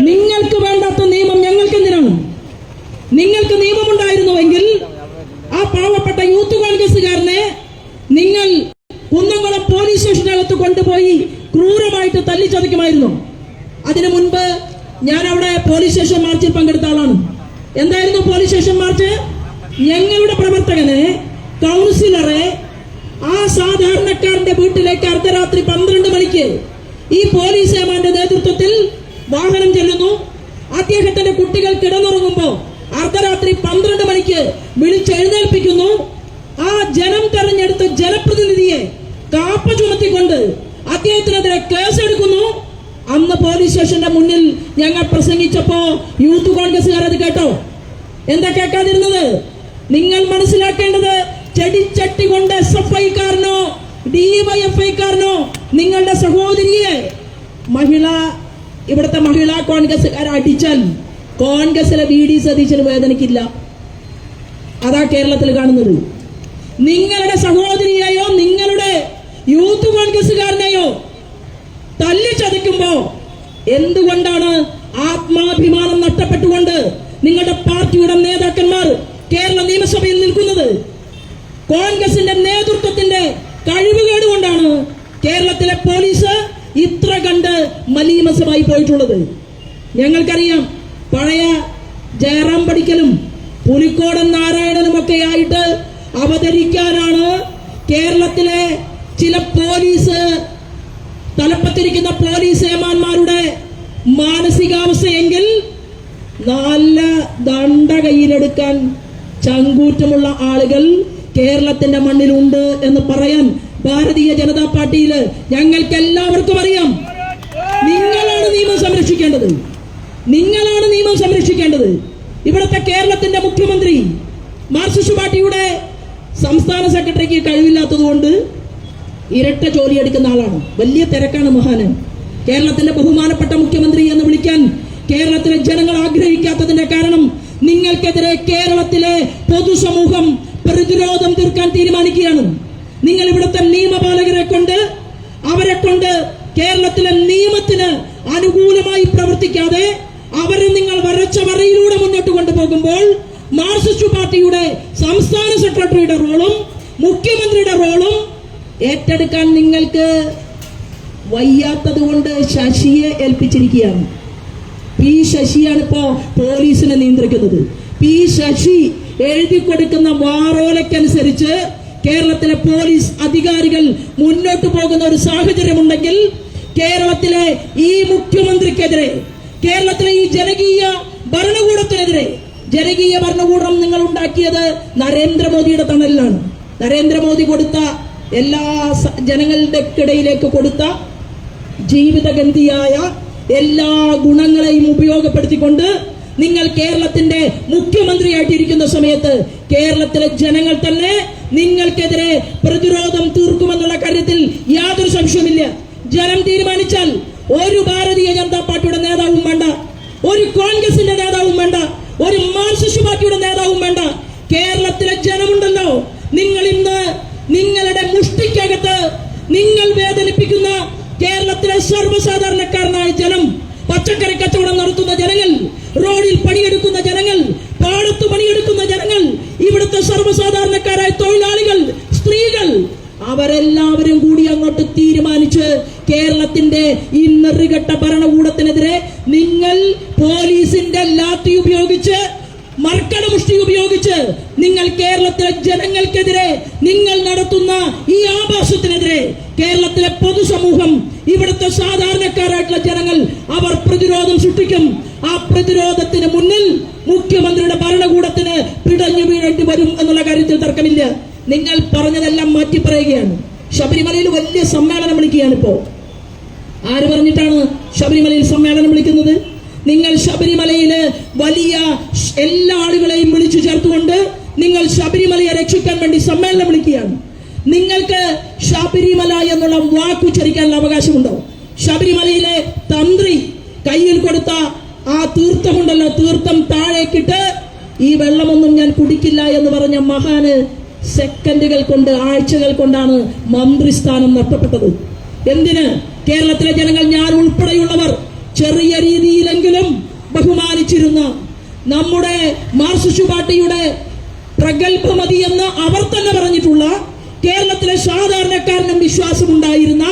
നിങ്ങൾക്ക് വേണ്ടാത്ത നിയമം ഞങ്ങൾക്ക് എന്തിനാണ്? നിങ്ങൾക്ക് നിയമമുണ്ടായിരുന്നുവെങ്കിൽ ആ പാവപ്പെട്ട യൂത്ത് കോൺഗ്രസുകാരനെ നിങ്ങൾ കുന്നംകുളം പോലീസ് സ്റ്റേഷനകത്ത് കൊണ്ടുപോയി ക്രൂരമായിട്ട് തല്ലിച്ചതയ്ക്കുമായിരുന്നു. അതിനു മുൻപ് ഞാൻ അവിടെ പോലീസ് സ്റ്റേഷൻ മാർച്ചിൽ പങ്കെടുത്ത ആളാണ്. എന്തായിരുന്നു പോലീസ് സ്റ്റേഷൻ മാർച്ച്? ഞങ്ങളുടെ പ്രവർത്തകനെ, കൗൺസിലറെ, ആ സാധാരണക്കാരന്റെ വീട്ടിലേക്ക് അർദ്ധരാത്രി 12 മണിക്ക് ഈ പോലീസ് ഏമാന്റെ നേതൃത്വത്തിൽ വാഹനം ചെല്ലുന്നു. അദ്ദേഹത്തിന്റെ കുട്ടികൾ കിടന്നുറങ്ങുമ്പോ അർദ്ധരാത്രി 12 മണിക്ക് വിളിച്ചെഴുന്നേൽപ്പിക്കുന്നു. ആ ജനം തെരഞ്ഞെടുത്ത ജനപ്രതിനിധിയെ കാപ്പ ചുമത്തിക്കൊണ്ട് അദ്ദേഹത്തിനെതിരെ കേസെടുക്കുന്നു. അന്ന് പോലീസ് സ്റ്റേഷന്റെ മുന്നിൽ ഞങ്ങൾ പ്രസംഗിച്ചപ്പോ യൂത്ത് കോൺഗ്രസുകാർ അത് കേട്ടോ? എന്താ കേൾക്കാതിരുന്നത്? നിങ്ങൾ മനസ്സിലാക്കേണ്ടത്, ചെടിച്ചട്ടി കൊണ്ട് SFI-കാരനോ DYFI-കാരനോ നിങ്ങളുടെ സഹോദരിയെ ഇവിടുത്തെ മഹിളാ കോൺഗ്രസുകാരെ അടിച്ചാൽ കോൺഗ്രസിലെ VD സതീശന് വേദനയ്ക്കില്ല. അതാ കേരളത്തിൽ കാണുന്നത്. നിങ്ങളുടെ സഹോദരിയെയോ നിങ്ങളുടെ യൂത്ത് കോൺഗ്രസുകാരനെയോ തല്ലിച്ചതയ്ക്കുമ്പോ എന്തുകൊണ്ടാണ് ആത്മാഭിമാനം നഷ്ടപ്പെട്ടുകൊണ്ട് നിങ്ങളുടെ പാർട്ടിയുടെ നേതാക്കന്മാർ കേരള നിയമസഭയിൽ നിൽക്കുന്നത്? കോൺഗ്രസിന്റെ നേതൃത്വത്തിന്റെ കഴിവുകേട് കൊണ്ടാണ് കേരളത്തിലെ പോലീസ് ഇത്ര കണ്ട് മലീമസമായി പോയിട്ടുള്ളത്. ഞങ്ങൾക്കറിയാം, പഴയ ജയറാം പടിക്കലും പുലിക്കോടൻ നാരായണനും ഒക്കെ ആയിട്ട് അവതരിക്കാനാണ് കേരളത്തിലെ ചില പോലീസ് തലപ്പത്തിരിക്കുന്ന പോലീസ് ഏമാന്മാരുടെ മാനസികാവസ്ഥയെങ്കിൽ നല്ല ദണ്ഡ കയ്യിലെടുക്കാൻ ചങ്കൂറ്റമുള്ള ആളുകൾ കേരളത്തിന്റെ മണ്ണിലുണ്ട് എന്ന് പറയാൻ ഭാരതീയ ജനതാ പാർട്ടിയിൽ ഞങ്ങൾക്ക് എല്ലാവർക്കും അറിയാം. നിങ്ങളാണ് നിയമം സംരക്ഷിക്കേണ്ടത്. നിങ്ങളാണ് നിയമം സംരക്ഷിക്കേണ്ടത്. ഇവിടുത്തെ കേരളത്തിന്റെ മുഖ്യമന്ത്രി മാർക്സിസ്റ്റ് പാർട്ടിയുടെ സംസ്ഥാന സെക്രട്ടറിക്ക് കഴിവില്ലാത്തതുകൊണ്ട് ഇരട്ട ജോലി എടുക്കുന്ന ആളാണ്. വലിയ തിരക്കാണ് മഹാന്. കേരളത്തിന്റെ ബഹുമാനപ്പെട്ട മുഖ്യമന്ത്രി എന്ന് വിളിക്കാൻ കേരളത്തിലെ ജനങ്ങൾ ആഗ്രഹിക്കാത്തതിന്റെ കാരണം നിങ്ങൾക്കെതിരെ കേരളത്തിലെ പൊതുസമൂഹം പ്രതിരോധം തീർക്കാൻ തീരുമാനിക്കുകയാണ്. നിങ്ങൾ ഇവിടുത്തെ നിയമപാലകരെ കൊണ്ട്, അവരെ കൊണ്ട് കേരളത്തിലെ നിയമത്തിന് അനുകൂലമായി പ്രവർത്തിക്കാതെ അവരെ നിങ്ങൾ വരച്ച വരയിലൂടെ മുന്നോട്ട് കൊണ്ടുപോകുമ്പോൾ മാർക്സിസ്റ്റ് പാർട്ടിയുടെ സംസ്ഥാന സെക്രട്ടറിയുടെ റോളും മുഖ്യമന്ത്രിയുടെ റോളും ഏറ്റെടുക്കാൻ നിങ്ങൾക്ക് വയ്യാത്തത് കൊണ്ട് ശശിയെ ഏൽപ്പിച്ചിരിക്കുകയാണ്. പി ശശിയാണ് ഇപ്പോ പോലീസിനെ നിയന്ത്രിക്കുന്നത്. പി ശശി എഴുതി കൊടുക്കുന്ന വാറോലയ്ക്കനുസരിച്ച് കേരളത്തിലെ പോലീസ് അധികാരികൾ മുന്നോട്ട് പോകുന്ന ഒരു സാഹചര്യമുണ്ടെങ്കിൽ കേരളത്തിലെ ഈ മുഖ്യമന്ത്രിക്കെതിരെ, കേരളത്തിലെ ഈ ജനകീയ ഭരണകൂടത്തിനെതിരെ, ജനകീയ ഭരണകൂടം നിങ്ങൾ ഉണ്ടാക്കിയത് നരേന്ദ്രമോദിയുടെ തണലിലാണ്. നരേന്ദ്രമോദി കൊടുത്ത എല്ലാ ജനങ്ങളുടെ ഇടയിലേക്ക് കൊടുത്ത ജീവിതഗന്ധിയായ എല്ലാ ഗുണങ്ങളെയും ഉപയോഗപ്പെടുത്തിക്കൊണ്ട് നിങ്ങൾ കേരളത്തിന്റെ മുഖ്യമന്ത്രിയായിട്ടിരിക്കുന്ന സമയത്ത് കേരളത്തിലെ ജനങ്ങൾ തന്നെ നിങ്ങൾക്കെതിരെ പ്രതിരോധം തീർക്കുമെന്നുള്ള കാര്യത്തിൽ യാതൊരു സംശയവുമില്ല. ജനം തീരുമാനിച്ചാൽ ഒരു ഭാരതീയ ജനതാ പാർട്ടിയുടെ നേതാവും വേണ്ട, ഒരു കോൺഗ്രസിന്റെ നേതാവും വേണ്ട, ഒരു മാർക്സിസ്റ്റ് പാർട്ടിയുടെ നേതാവും വേണ്ട. കേരളത്തിലെ ജനമുണ്ടല്ലോ, നിങ്ങൾ ഇന്ന് നിങ്ങളുടെ മുഷ്ടിക്കകത്ത് നിങ്ങൾ വേദനിപ്പിക്കുന്ന കേരളത്തിലെ സർവ്വസാധാരണക്കാരനായ ജനം, പച്ചക്കറി കച്ചവടം നടത്തുന്ന ജനങ്ങൾ, റോഡിൽ പണിയെടുക്കുന്ന ജനങ്ങൾ, പാടത്ത് പണിയെടുക്കുന്ന ജനങ്ങൾ, ഇവിടുത്തെ സർവ്വസാധാരണക്കാരായ തൊഴിലാളികൾ, സ്ത്രീകൾ, അവരെല്ലാവരും കൂടി അങ്ങോട്ട് തീരുമാനിച്ച് കേരളത്തിന്റെ ഈ നെറുകെട്ട ഭരണകൂടത്തിനെതിരെ നിങ്ങൾ പോലീസിന്റെ ലാത്തി ഉപയോഗിച്ച്, മർക്കടമുഷ്ടി ഉപയോഗിച്ച് നിങ്ങൾ കേരളത്തിലെ ജനങ്ങൾക്കെതിരെ നിങ്ങൾ നടത്തുന്ന ഈ ആഭാസത്തിനെതിരെ കേരളത്തിലെ പൊതുസമൂഹം, ഇവിടുത്തെ സാധാരണക്കാരായിട്ടുള്ള ജനങ്ങൾ അവർ പ്രതിരോധം സൃഷ്ടിക്കും. ആ പ്രതിരോധത്തിന് മുന്നിൽ മുഖ്യമന്ത്രിയുടെ ഭരണകൂടത്തിന് പിടഞ്ഞു വീഴേണ്ടി വരും എന്നുള്ള കാര്യത്തിൽ തർക്കമില്ല. നിങ്ങൾ പറഞ്ഞതെല്ലാം മാറ്റി പറയുകയാണ്. ശബരിമലയിൽ വലിയ സമ്മേളനം വിളിക്കുകയാണ് ഇപ്പോ. ആര് പറഞ്ഞിട്ടാണ് ശബരിമലയിൽ സമ്മേളനം വിളിക്കുന്നത്? നിങ്ങൾ ശബരിമലയില് വലിയ എല്ലാ ആളുകളെയും വിളിച്ചു ചേർത്തുകൊണ്ട് നിങ്ങൾ ശബരിമലയെ രക്ഷിക്കാൻ വേണ്ടി സമ്മേളനം വിളിക്കുകയാണ്. നിങ്ങൾക്ക് ശബരിമല എന്നുള്ള വാക്കുച്ചരിക്കാനുള്ള അവകാശമുണ്ടോ? ശബരിമലയിലെ തന്ത്രി കയ്യിൽ കൊടുത്ത ആ തീർത്ഥമുണ്ടല്ലോ, തീർത്ഥം താഴേക്കിട്ട് ഈ വെള്ളമൊന്നും ഞാൻ കുടിക്കില്ല എന്ന് പറഞ്ഞ മഹാന് സെക്കൻഡുകൾ കൊണ്ട്, ആഴ്ചകൾ കൊണ്ടാണ് മന്ത്രിസ്ഥാനം നഷ്ടപ്പെട്ടത്. എന്തിന്? കേരളത്തിലെ ജനങ്ങൾ, ഞാൻ ഉൾപ്പെടെയുള്ളവർ ചെറിയ രീതിയിലെങ്കിലും ബഹുമാനിച്ചിരുന്ന നമ്മുടെ മാർക്സിസ്റ്റ് പാർട്ടിയുടെ പ്രഗത്ഭമതി എന്ന് അവർ തന്നെ പറഞ്ഞിട്ടുള്ള കേരളത്തിലെ സാധാരണക്കാരനും വിശ്വാസമുണ്ടായിരുന്ന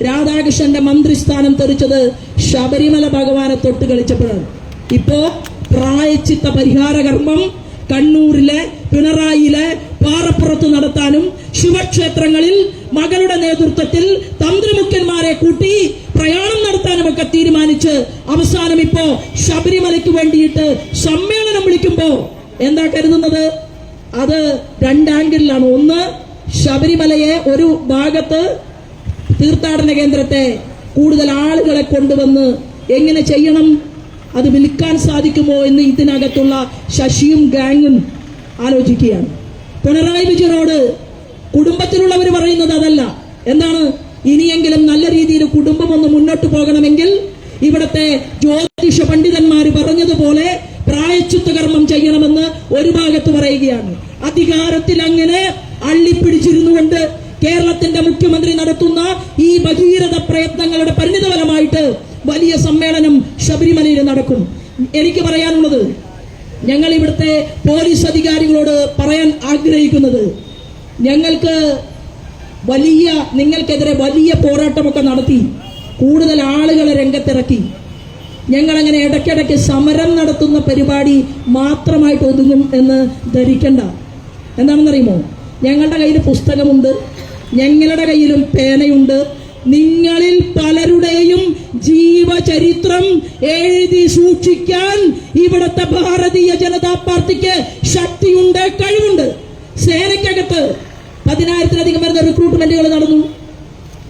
രാധാകൃഷ്ണന്റെ മന്ത്രിസ്ഥാനം തെറിച്ചത് ശബരിമല ഭഗവാനെ തൊട്ട് കളിച്ചപ്പോഴാണ്. ഇപ്പോ പ്രായച്ചിത്ത പരിഹാര കർമ്മം കണ്ണൂരിലെ പിണറായിയിലെ പാറപ്പുറത്ത് നടത്താനും ശിവക്ഷേത്രങ്ങളിൽ മകളുടെ നേതൃത്വത്തിൽ തന്ത്രിമുഖ്യന്മാരെ കൂട്ടി പ്രയാണം നടത്താനും ഒക്കെ തീരുമാനിച്ച് അവസാനം ഇപ്പോ ശബരിമലയ്ക്ക് വേണ്ടിയിട്ട് സമ്മേളനം വിളിക്കുമ്പോ എന്താ കരുതുന്നത്? അത് രണ്ടാംഗിലാണ്. ഒന്ന്, ശബരിമലയെ ഒരു ഭാഗത്ത് തീർത്ഥാടന കേന്ദ്രത്തെ കൂടുതൽ ആളുകളെ കൊണ്ടുവന്ന് എങ്ങനെ ചെയ്യണം, അത് വിൽക്കാൻ സാധിക്കുമോ എന്ന് ഇതിനകത്തുള്ള ശശിയും ഗാങ്ങും ആലോചിക്കുകയാണ്. പിണറായി വിജയനോട് കുടുംബത്തിലുള്ളവർ പറയുന്നത് അതല്ല. എന്താണ്? ഇനിയെങ്കിലും നല്ല രീതിയിൽ കുടുംബം ഒന്ന് മുന്നോട്ട് പോകണമെങ്കിൽ ഇവിടത്തെ ജ്യോതിഷ പണ്ഡിതന്മാർ പറഞ്ഞതുപോലെ പ്രായശ്ചിത്ത കർമ്മം ചെയ്യണമെന്ന് ഒരു ഭാഗത്ത് പറയുകയാണ്. അധികാരത്തിൽ അങ്ങനെ അള്ളിപ്പിടിച്ചിരുന്നുകൊണ്ട് കേരളത്തിന്റെ മുഖ്യമന്ത്രി നടത്തുന്ന ഈ ഭഗീരഥ പ്രയത്നങ്ങളുടെ പരിണിതഫലമായിട്ട് വലിയ സമ്മേളനം ശബരിമലയിൽ നടക്കും. എനിക്ക് പറയാനുള്ളത്, ഞങ്ങൾ ഇവിടുത്തെ പോലീസ് അധികാരികളോട് പറയാൻ ആഗ്രഹിക്കുന്നത്, നിങ്ങൾക്കെതിരെ വലിയ പോരാട്ടമൊക്കെ നടത്തി കൂടുതൽ ആളുകളെ രംഗത്തിറക്കി ഞങ്ങളങ്ങനെ ഇടയ്ക്കിടയ്ക്ക് സമരം നടത്തുന്ന പരിപാടി മാത്രമായിട്ട് ഒതുങ്ങും എന്ന് ധരിക്കണ്ട. എന്താണെന്നറിയുമോ? ഞങ്ങളുടെ കയ്യിൽ പുസ്തകമുണ്ട്, ഞങ്ങളുടെ കയ്യിലും പേനയുണ്ട്. നിങ്ങളിൽ പലരുടെയും ജീവചരിത്രം എഴുതി സൂക്ഷിക്കാൻ ഇവിടുത്തെ ഭാരതീയ ജനതാ പാർട്ടിക്ക് ശക്തിയുണ്ട്, കഴിവുണ്ട്. സേനയ്ക്കകത്ത് 10,000-ലധികം വരുന്ന റിക്രൂട്ട്മെന്റുകൾ നടന്നു.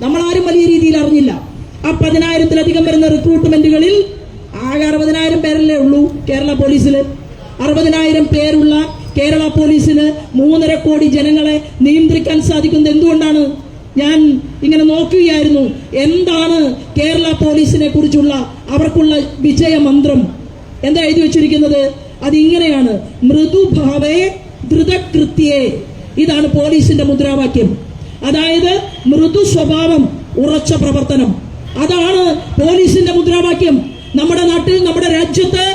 നമ്മളാരും വലിയ രീതിയിൽ അറിഞ്ഞില്ല. ആ 10,000-ലധികം വരുന്ന റിക്രൂട്ട്മെന്റുകളിൽ ആകെ 60,000 പേരല്ലേ ഉള്ളൂ കേരള പോലീസിൽ. 60,000 പേരുള്ള കേരള പോലീസിന് 3.5 കോടി ജനങ്ങളെ നിയന്ത്രിക്കാൻ സാധിക്കുന്നത് എന്തുകൊണ്ടാണ്? ഞാൻ ഇങ്ങനെ നോക്കുകയായിരുന്നു, എന്താണ് കേരള പോലീസിനെ കുറിച്ചുള്ള അവർക്കുള്ള വിജയമന്ത്രം. എന്താ എഴുതി വെച്ചിരിക്കുന്നത്? അതിങ്ങനെയാണ്: മൃദുഭാവേ ധൃതകൃത്യേ. ഇതാണ് പോലീസിന്റെ മുദ്രാവാക്യം. അതായത് മൃദു സ്വഭാവം, ഉറച്ച പ്രവർത്തനം. അതാണ് പോലീസിന്റെ മുദ്രാവാക്യം. നമ്മുടെ നാട്ടിൽ, നമ്മുടെ രാജ്യത്ത്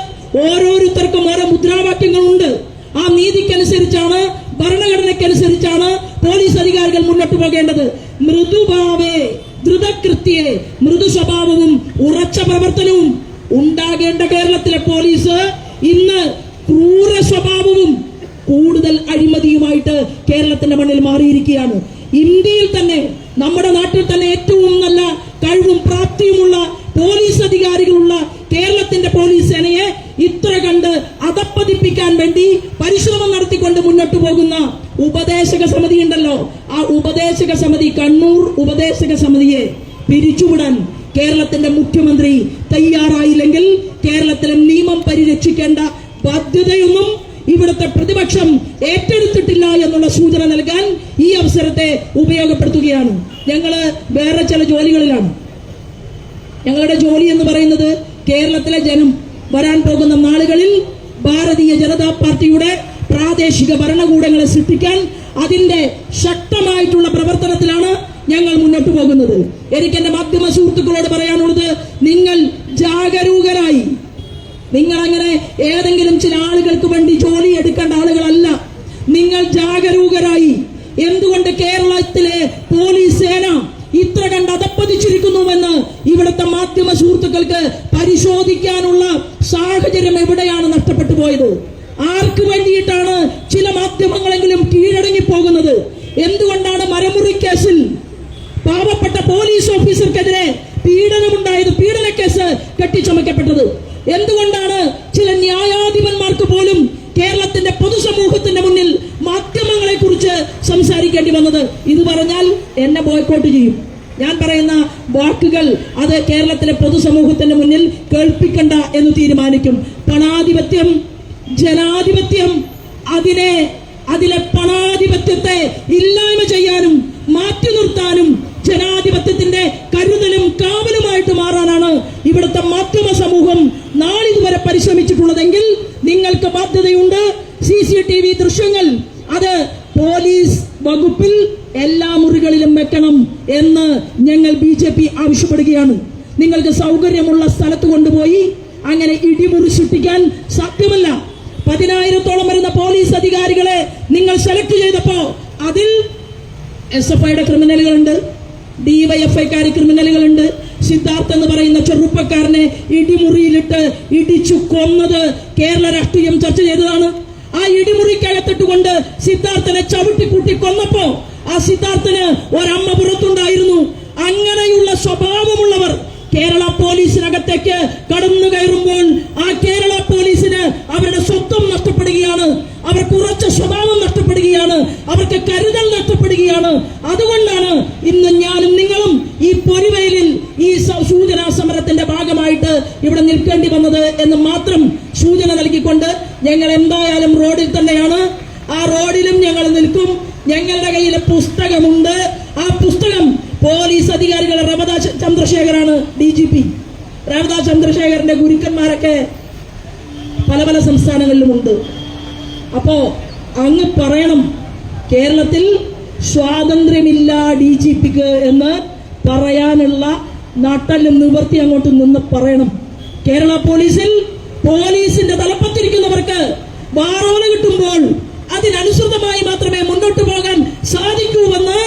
ഓരോരുത്തർക്കും ഓരോ മുദ്രാവാക്യങ്ങളുണ്ട്. ആ നീതിക്കനുസരിച്ചാണ്, ഭരണഘടനയ്ക്കനുസരിച്ചാണ് പോലീസ് അധികാരികൾ മുന്നോട്ട് പോകേണ്ടത്. മൃദുഭാവേ ധൃതകൃത്യേ. മൃദു സ്വഭാവവും ഉറച്ച പ്രവർത്തനവും ഉണ്ടാകേണ്ട കേരളത്തിലെ പോലീസ് ഇന്ന് ക്രൂര സ്വഭാവവും കൂടുതൽ അഴിമതിയുമായിട്ട് കേരളത്തിന്റെ മണ്ണിൽ മാറിയിരിക്കുകയാണ്. ഇന്ത്യയിൽ തന്നെ, നമ്മുടെ നാട്ടിൽ തന്നെ ഏറ്റവും നല്ല കഴിവും പ്രാപ്തിയുമുള്ള പോലീസ് അധികാരികളുള്ള കേരളത്തിന്റെ പോലീസ് സേനയെ ഇത്ര കണ്ട് അധപ്പതിപ്പിക്കാൻ വേണ്ടി പരിശ്രമം നടത്തിക്കൊണ്ട് മുന്നോട്ട് പോകുന്ന ഉപദേശക സമിതി ഉണ്ടല്ലോ, ആ ഉപദേശക സമിതി, കണ്ണൂർ ഉപദേശക സമിതിയെ പിരിച്ചുവിടാൻ കേരളത്തിന്റെ മുഖ്യമന്ത്രി തയ്യാറായില്ലെങ്കിൽ കേരളത്തിലെ നിയമം പരിരക്ഷിക്കേണ്ട ബാധ്യതയൊന്നും ഇവിടുത്തെ പ്രതിപക്ഷം ഏറ്റെടുത്തിട്ടില്ല എന്നുള്ള സൂചന നൽകാൻ ഈ അവസരത്തെ ഉപയോഗപ്പെടുത്തുകയാണ്. ഞങ്ങള് വേറെ ചില ജോലികളിലാണ്. ഞങ്ങളുടെ ജോലി എന്ന് പറയുന്നത് കേരളത്തിലെ ജനം വരാൻ പോകുന്ന നാളുകളിൽ ഭാരതീയ ജനതാ പാർട്ടിയുടെ പ്രാദേശിക ഭരണകൂടങ്ങളെ സൃഷ്ടിക്കാൻ അതിന്റെ ശക്തമായിട്ടുള്ള പ്രവർത്തനത്തിലാണ് ഞങ്ങൾ മുന്നോട്ട് പോകുന്നത്. എനിക്ക് എന്റെ മാധ്യമ സുഹൃത്തുക്കളോട് പറയാനുള്ളത്, നിങ്ങൾ ജാഗരൂകരായി, നിങ്ങൾ അങ്ങനെ ഏതെങ്കിലും ചില ആളുകൾക്ക് വേണ്ടി ജോലി എടുക്കേണ്ട ആളുകളല്ല. നിങ്ങൾ ജാഗരൂകരായി. എന്തുകൊണ്ട് കേരളത്തിലെ പോലീസ് സേന ഇത്ര കണ്ട് അധപ്പതിച്ചിരിക്കുന്നുവെന്ന് ഇവിടുത്തെ മാധ്യമ സുഹൃത്തുക്കൾക്ക് പരിശോധിക്കാനുള്ള സാഹചര്യം എവിടെയാണ് നഷ്ടപ്പെട്ടു പോയത്? ആർക്ക് വേണ്ടിയിട്ടാണ് ചില മാധ്യമങ്ങളെങ്കിലും കീഴടങ്ങി പോകുന്നത്? എന്തുകൊണ്ടാണ് മരമുറി കേസിൽ പാവപ്പെട്ട പോലീസ് ഓഫീസർക്കെതിരെ പീഡനമുണ്ടായത്, പീഡനക്കേസ് കെട്ടിച്ചമയ്ക്കപ്പെട്ടത്? എന്തുകൊണ്ടാണ് ചില ന്യായാധിപന്മാർക്ക് പോലും കേരളത്തിന്റെ പൊതുസമൂഹത്തിന്റെ മുന്നിൽ മാധ്യമങ്ങളെ കുറിച്ച് സംസാരിക്കേണ്ടി വന്നത്? ഇത് പറഞ്ഞാൽ എന്നെ ബോയ്ക്കോട്ട് ചെയ്യും. ഞാൻ പറയുന്ന വാക്കുകൾ അത് കേരളത്തിലെ പൊതുസമൂഹത്തിന്റെ മുന്നിൽ കേൾപ്പിക്കണ്ട എന്ന് തീരുമാനിക്കും. പണാധിപത്യം, ജനാധിപത്യം, അതിലെ പണാധിപത്യത്തെ ഇല്ലായ്മ ചെയ്യാനും മാറ്റി നിർത്താനും ജനാധിപത്യത്തിന്റെ കരുതലും കാവലുമായിട്ട് മാറാനാണ് ഇവിടുത്തെ മാധ്യമ സമൂഹം നാളിതുവരെ പരിശ്രമിച്ചിട്ടുള്ളതെങ്കിൽ നിങ്ങൾക്ക് ബാധ്യതയുണ്ട്. CCTV ദൃശ്യങ്ങൾ അത് പോലീസ് വകുപ്പിൽ എല്ലാ മുറികളിലും വെക്കണം എന്ന് ഞങ്ങൾ BJP ആവശ്യപ്പെടുകയാണ്. നിങ്ങൾക്ക് സൗകര്യമുള്ള സ്ഥലത്ത് കൊണ്ടുപോയി അങ്ങനെ ഇടിമുറി സൃഷ്ടിക്കാൻ സാധ്യമല്ല. 10,000-ഓളം വരുന്ന പോലീസ് അധികാരികളെ നിങ്ങൾ സെലക്ട് ചെയ്തപ്പോ അതിൽ SFIയുടെ ക്രിമിനലുകളുണ്ട്, DYFIക്കാർ ക്രിമിനലുകളുണ്ട്. സിദ്ധാർത്ഥ് എന്ന് പറയുന്ന ചെറുപ്പക്കാരനെ ഇടിമുറിയിലിട്ട് ഇടിച്ചു കൊന്നത് കേരള രാഷ്ട്രീയം ചർച്ച ചെയ്തതാണ്. ആ ഇടിമുറിക്കകത്തിട്ടുകൊണ്ട് സിദ്ധാർത്ഥനെ ചവിട്ടിക്കൂട്ടി കൊന്നപ്പോ ആ സിദ്ധാർത്ഥന് ഒരമ്മ പുറത്തുണ്ടായിരുന്നു. അങ്ങനെയുള്ള സ്വഭാവമുള്ളവർ കേരള പോലീസിനകത്തേക്ക് കടന്നു കയറുമ്പോൾ ആ കേരള പോലീസിന് അവരുടെ സ്വത്വം നഷ്ടപ്പെടുകയാണ്, അവർക്ക് ഉറച്ച സ്വഭാവം നഷ്ടപ്പെടുകയാണ്, അവർക്ക് കരുതൽ നഷ്ടപ്പെടുകയാണ്. അതുകൊണ്ടാണ് ഇന്ന് ഞാനും നിങ്ങളും ഈ പൊരിവെയിലിൽ ഈ സൂചനാ സമരത്തിന്റെ ഭാഗമായിട്ട് ഇവിടെ നിൽക്കേണ്ടി വന്നത് എന്ന് മാത്രം സൂചന നൽകിക്കൊണ്ട് ഞങ്ങൾ എന്തായാലും റോഡിൽ തന്നെയാണ്. ആ റോഡിലും ഞങ്ങൾ നിൽക്കും. ഞങ്ങളുടെ കയ്യിൽ പുസ്തകമുണ്ട്. ആ പുസ്തകം പോലീസ് അധികാരികളെ റവദ ചന്ദ്രശേഖറാണ് DGP. റവദ ചന്ദ്രശേഖരന്റെ ഗുരുക്കന്മാരൊക്കെ പല പല സംസ്ഥാനങ്ങളിലുമുണ്ട്. അപ്പോ അങ്ങ് പറയണം, കേരളത്തിൽ സ്വാതന്ത്ര്യമില്ല DGPക്ക് എന്ന് പറയാനുള്ള നട്ടെല്ലും നിവർത്തി അങ്ങോട്ട് നിന്ന് പറയണം. കേരള പോലീസിൽ പോലീസിന്റെ തലപ്പത്തിരിക്കുന്നവർക്ക് വാറോല കിട്ടുമ്പോൾ അതിനനുസൃതമായി മാത്രമേ മുന്നോട്ട് പോകാൻ സാധിക്കൂവെന്ന്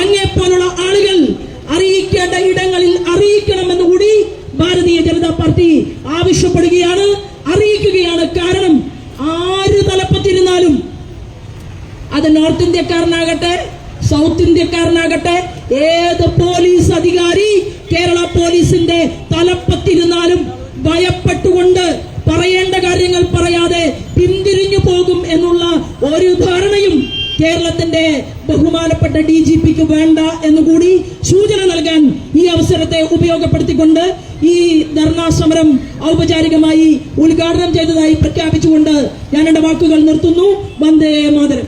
അങ്ങേപ്പോലുള്ള ആളുകൾ അറിയിക്കേണ്ട ഇടങ്ങളിൽ അറിയിക്കണമെന്ന് കൂടി ഭാരതീയ ജനതാ പാർട്ടി ആവശ്യപ്പെടുകയാണ്, അറിയിക്കുകയാണ്. കാരണം ആര് തലപ്പത്തിരുന്നാലും, അത് നോർത്ത് ഇന്ത്യക്കാരനാകട്ടെ സൗത്ത് ഇന്ത്യക്കാരനാകട്ടെ, ഏത് പോലീസ് അധികാരി കേരള പോലീസിന്റെ തലപ്പത്തിരുന്നാലും ഭയപ്പെട്ടുകൊണ്ട് പറയേണ്ട കാര്യങ്ങൾ പറയാതെ പിന്തിരിഞ്ഞു പോകും എന്നുള്ള ഒരു ധാരണയും കേരളത്തിന്റെ ബഹുമാനപ്പെട്ട DGPക്ക് വേണ്ട എന്നുകൂടി സൂചന നൽകാൻ ഈ അവസരത്തെ ഉപയോഗപ്പെടുത്തിക്കൊണ്ട് ഈ ധർണാ സമരം ഔപചാരികമായി ഉദ്ഘാടനം ചെയ്തതായി പ്രഖ്യാപിച്ചുകൊണ്ട് ഞാൻ എന്റെ വാക്കുകൾ നിർത്തുന്നു. വന്ദേ മാതരം.